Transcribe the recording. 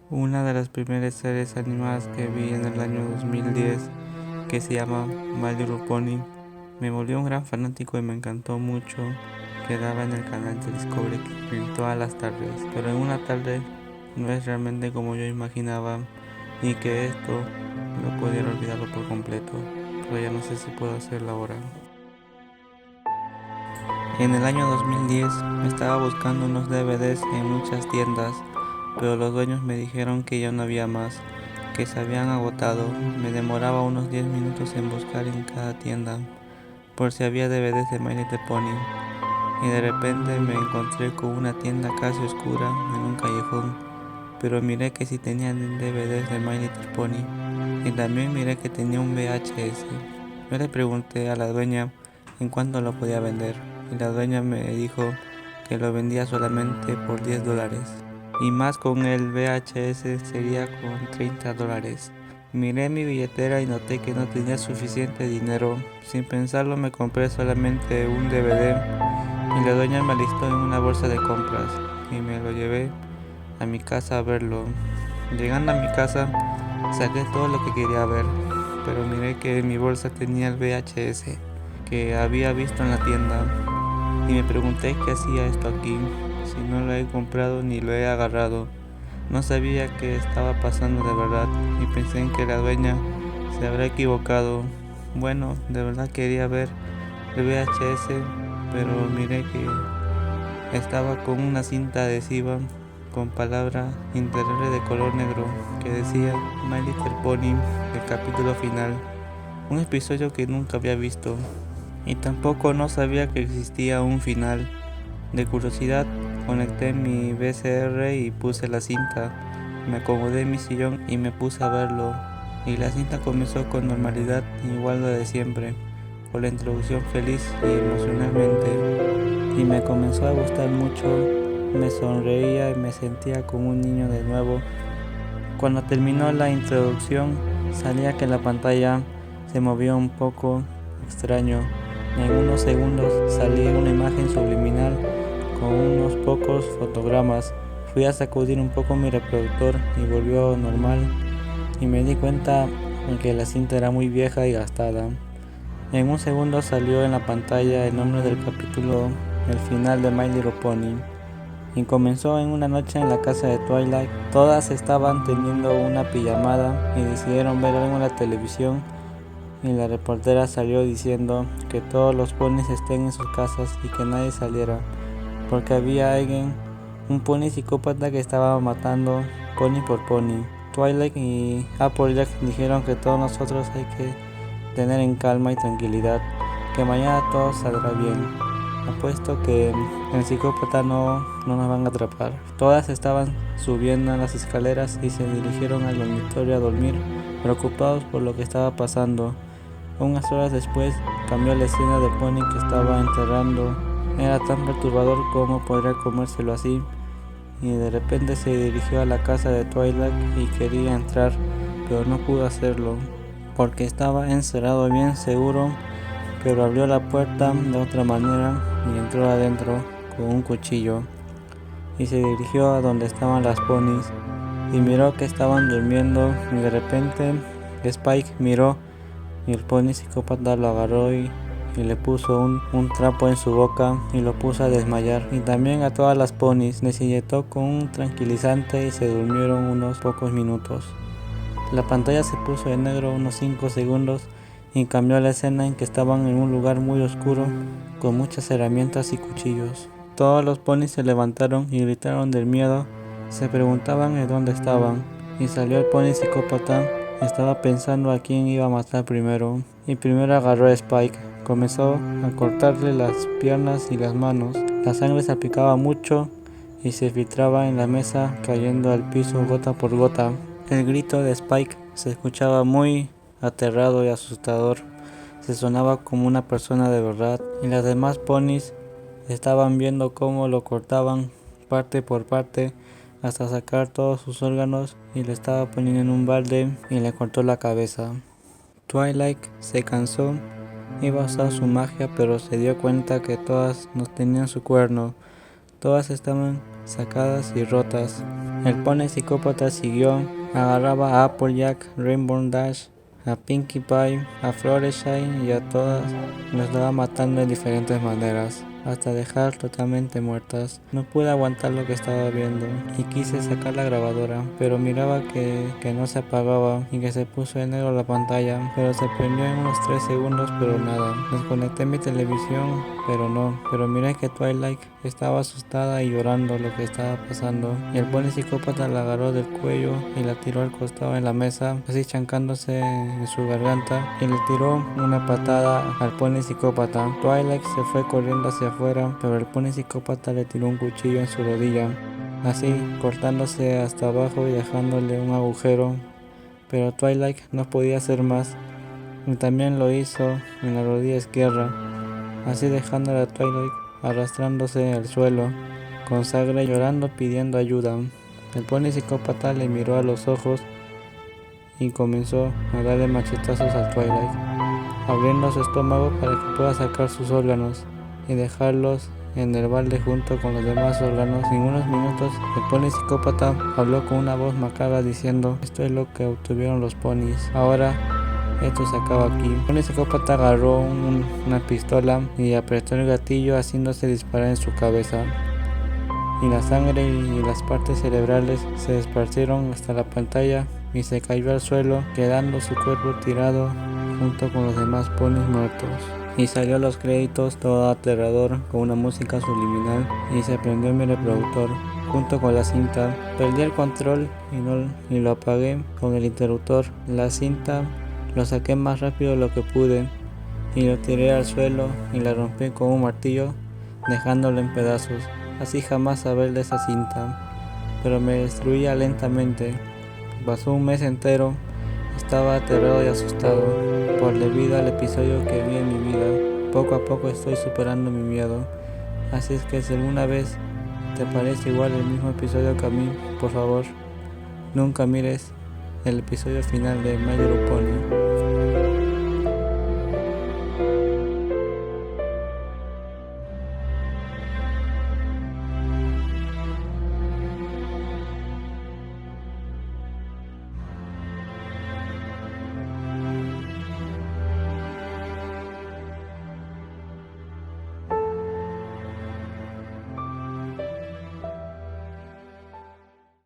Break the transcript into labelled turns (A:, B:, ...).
A: Una de las primeras series animadas que vi en el año 2010, que se llama My Little Pony, me volvió un gran fanático y me encantó mucho. Quedaba en el canal de Discovery Kids todas las tardes, pero en una tarde no es realmente como yo imaginaba y que esto no pudiera olvidarlo por completo, pero ya no sé si puedo hacerlo ahora. En el año 2010 estaba buscando unos DVDs en muchas tiendas, pero los dueños me dijeron que ya no había más, que se habían agotado. Me demoraba unos 10 minutos en buscar en cada tienda por si había DVDs de My Little Pony, y de repente me encontré con una tienda casi oscura en un callejón, pero miré que sí tenían DVDs de My Little Pony y también miré que tenía un VHS. Yo le pregunté a la dueña en cuánto lo podía vender y la dueña me dijo que lo vendía solamente por $10 y más con el VHS sería con $30. Miré mi billetera y noté que no tenía suficiente dinero. Sin pensarlo me compré solamente un DVD y la dueña me alistó en una bolsa de compras y me lo llevé a mi casa a verlo. Llegando a mi casa saqué todo lo que quería ver, pero miré que en mi bolsa tenía el VHS que había visto en la tienda y me pregunté qué hacía esto aquí, si no lo he comprado ni lo he agarrado. No sabía qué estaba pasando de verdad y pensé en que la dueña se habrá equivocado. Bueno, de verdad quería ver el VHS, pero miré que estaba con una cinta adhesiva con palabra interior de color negro que decía My Little Pony, el capítulo final, un episodio que nunca había visto y tampoco no sabía que existía un final. De curiosidad conecté mi VCR y puse la cinta, me acomodé en mi sillón y me puse a verlo y la cinta comenzó con normalidad igual lo de siempre, con la introducción feliz y emocionalmente y me comenzó a gustar mucho. Me sonreía y me sentía como un niño de nuevo. Cuando terminó la introducción, salía que la pantalla se movía un poco extraño. En unos segundos salía una imagen subliminal con unos pocos fotogramas. Fui a sacudir un poco mi reproductor y volvió normal. Y me di cuenta que la cinta era muy vieja y gastada. En un segundo salió en la pantalla el nombre del capítulo, el final de My Little Pony, y comenzó en una noche en la casa de Twilight. Todas estaban teniendo una pijamada y decidieron ver algo en la televisión y la reportera salió diciendo que todos los ponis estén en sus casas y que nadie saliera, porque había alguien, un pony psicópata que estaba matando pony por pony. Twilight y Applejack dijeron que todos nosotros hay que tener en calma y tranquilidad, que mañana todo saldrá bien. Apuesto que el psicópata no nos van a atrapar. Todas estaban subiendo las escaleras y se dirigieron al dormitorio a dormir, preocupados por lo que estaba pasando. Unas horas después cambió la escena del pony que estaba enterrando. Era tan perturbador como podría comérselo así. Y de repente se dirigió a la casa de Twilight y quería entrar, pero no pudo hacerlo porque estaba encerrado bien seguro, pero abrió la puerta de otra manera y entró adentro con un cuchillo y se dirigió a donde estaban las ponis y miró que estaban durmiendo y de repente Spike miró y el pony psicópata lo agarró y le puso un trapo en su boca y lo puso a desmayar, y también a todas las ponis les inyectó con un tranquilizante y se durmieron unos pocos minutos. La pantalla se puso en negro unos 5 segundos y cambió a la escena en que estaban en un lugar muy oscuro con muchas herramientas y cuchillos. Todos los ponis se levantaron y gritaron del miedo, se preguntaban en dónde estaban, y salió el pony psicópata. Estaba pensando a quién iba a matar primero, y primero agarró a Spike. Comenzó a cortarle las piernas y las manos. La sangre salpicaba mucho y se filtraba en la mesa, cayendo al piso gota por gota. El grito de Spike se escuchaba muy aterrado y asustador. Se sonaba como una persona de verdad, y las demás ponis estaban viendo cómo lo cortaban parte por parte hasta sacar todos sus órganos y le estaba poniendo en un balde y le cortó la cabeza. Twilight se cansó, iba a usar su magia, pero se dio cuenta que todas no tenían su cuerno. Todas estaban sacadas y rotas. El pony psicópata siguió, agarraba a Applejack, Rainbow Dash, a Pinkie Pie, a Fluttershy y a todas las daba matando de diferentes maneras, hasta dejar totalmente muertas. No pude aguantar lo que estaba viendo y quise sacar la grabadora, pero miraba que no se apagaba y que se puso en negro la pantalla, pero se prendió en unos 3 segundos, pero nada. Desconecté mi televisión, pero no. Pero miré que Twilight estaba asustada y llorando lo que estaba pasando, y el pony psicópata la agarró del cuello y la tiró al costado en la mesa, así chancándose en su garganta, y le tiró una patada al pony psicópata. Twilight se fue corriendo hacia afuera, pero el pony psicópata le tiró un cuchillo en su rodilla, así cortándose hasta abajo y dejándole un agujero, pero Twilight no podía hacer más, y también lo hizo en la rodilla izquierda, así dejándola a Twilight arrastrándose al suelo, con sangre, llorando pidiendo ayuda. El pony psicópata le miró a los ojos y comenzó a darle machetazos a Twilight, abriendo su estómago para que pueda sacar sus órganos y dejarlos en el balde junto con los demás órganos. En unos minutos el pony psicópata habló con una voz macabra diciendo: esto es lo que obtuvieron los ponis, ahora esto se acaba aquí. El pony psicópata agarró una pistola y apretó el gatillo, haciéndose disparar en su cabeza, y la sangre y las partes cerebrales se esparcieron hasta la pantalla y se cayó al suelo, quedando su cuerpo tirado junto con los demás ponis muertos. Y salió a los créditos todo aterrador con una música subliminal, y se prendió mi reproductor junto con la cinta. Perdí el control y lo apagué con el interruptor. La cinta lo saqué más rápido de lo que pude y lo tiré al suelo y la rompí con un martillo, dejándolo en pedazos. Así jamás saber de esa cinta, pero me destruía lentamente. Pasó un mes entero. Estaba aterrado y asustado por debido al episodio que vi en mi vida. Poco a poco estoy superando mi miedo. Así es que si alguna vez te parece igual el mismo episodio que a mí, por favor, nunca mires el episodio final de My Little Pony.